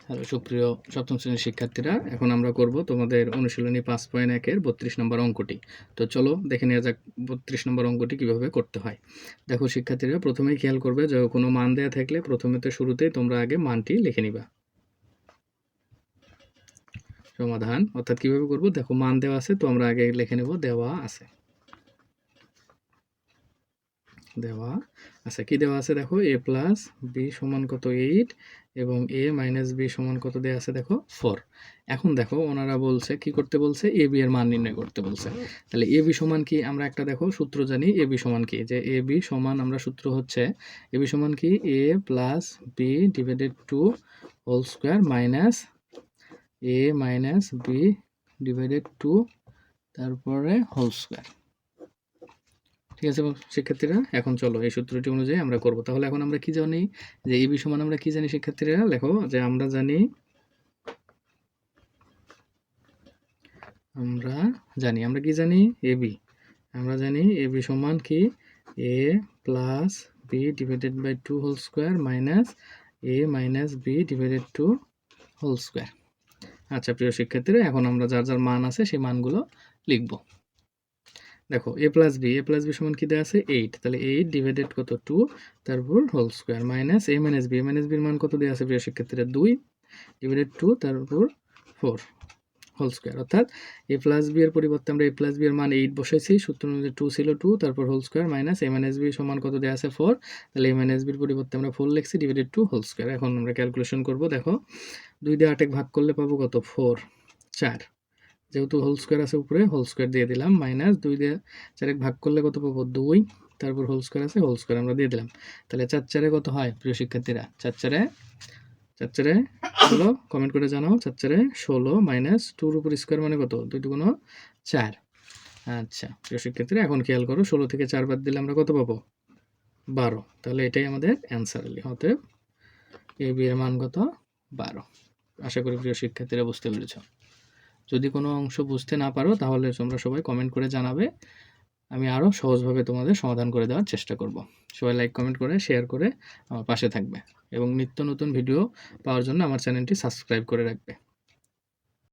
Hello সুপ্রিয় সপ্তম শ্রেণীর শিক্ষার্থীরা, এখন আমরা করব তোমাদের অনুশীলনী 5.1 এর 32 নম্বর অঙ্কটি। তো চলো দেখে নেওয়া যাক 32 নম্বর অঙ্কটি কিভাবে করতে হয়। দেখো শিক্ষার্থীরা, প্রথমেই খেয়াল করবে যে কোনো মান দেয়া থাকলে প্রথমে তো শুরুতেই তোমরা আগে মানটি লিখে নিবা। সমাধান অর্থাৎ কিভাবে করব, দেখো মান দেওয়া আছে তো আমরা আগে লিখে নেব দেওয়া আছে। দেওয়া আচ্ছা, কি দেওয়া আছে দেখো, a প্লাস বি সমান কত 8 এবং a মাইনাস বি সমান কত দেওয়া আছে দেখো 4। এখন দেখো ওনারা বলছে কি করতে বলছে, এ বি এর মান নির্ণয় করতে বলছে। তাহলে এ বি সমান কি, আমরা একটা দেখো সূত্র জানি এ বি সমান কি, যে এ বি সমান আমরা সূত্র হচ্ছে এ বি সমান কি a plus B divided 2 whole square minus a minus B divided 2 তারপরে হোল স্কোয়ার। ঠিক আছে শিক্ষার্থীরা, এখন চলো এই সূত্রটি অনুযায়ী আমরা করব। তাহলে এখন আমরা কি জানি, যে এবি সমান আমরা কি জানি শিক্ষার্থীরা, লেখো যে আমরা জানি আমরা কি জানি এবি, আমরা জানি এবি সমান কি A plus B divided by 2 whole square minus A minus B divided 2 whole square. আচ্ছা প্রিয় শিক্ষার্থীরা, এখন আমরা যার যার মান আছে সেই মানগুলো লিখব। দেখো এ প্লাস বি সমান কি দেওয়া আছে 8, তাহলে 8 ডিভাইডেড কত 2 তারপর whole square minus A minus বির মান কত দেওয়া আছে প্রিয় শিক্ষার্থীরা 2 ডিভাইডেড 2 তারপর 4 হোল স্কোয়ার। অর্থাৎ এ প্লাস বি এর পরিবর্তে আমরা এ প্লাস বি এর মান 8 বসাইছি, সূত্র অনুযায়ী 2 ছিল 2 তারপর whole square minus A minus B সমান কত দেওয়া আছে 4, তাহলে এ মাইনাস বির পরিবর্তে আমরা 4 লিখছি ডিভাইডেড 2 হোল স্কোয়ার। এখন আমরা ক্যালকুলেশন করব। দেখো 2 দিয়ে 8 ভাগ করলে পাবো কত 4, 4, যেহেতু হোল স্কোয়ার আছে উপরে হোল স্কোয়ার দিয়ে দিলাম, মাইনাস 2 দিয়ে 4 ভাগ করলে কত পাবো 2, তারপর হোল স্কোয়ার আছে হোল স্কোয়ার আমরা দিয়ে দিলাম। তাহলে 4 4 কত হয় প্রিয় শিক্ষার্থীরা, 4 4 হলো, কমেন্ট করে জানাও। 4 4 16 মাইনাস 2 এর উপর স্কোয়ার মানে কত 2 2 4। আচ্ছা প্রিয় শিক্ষার্থীরা, এখন খেয়াল করো 16 থেকে 4 বাদ দিলে আমরা কত পাবো 12। তাহলে এটাই আমাদের অ্যান্সার। হতে এ বি এর মান কত 12। আশা করি প্রিয় শিক্ষার্থীরা বুঝতে পেরেছ। যদি কোনো অংশ বুঝতে না পারো তাহলে তোমরা সবাই কমেন্ট করে জানাবে, আমি আরও সহজভাবে তোমাদের সমাধান করে দেওয়ার চেষ্টা করব। সবাই লাইক কমেন্ট করে শেয়ার করে আমার পাশে থাকবে এবং নিত্য নতুন ভিডিও পাওয়ার জন্য আমার চ্যানেলটি সাবস্ক্রাইব করে রাখবে।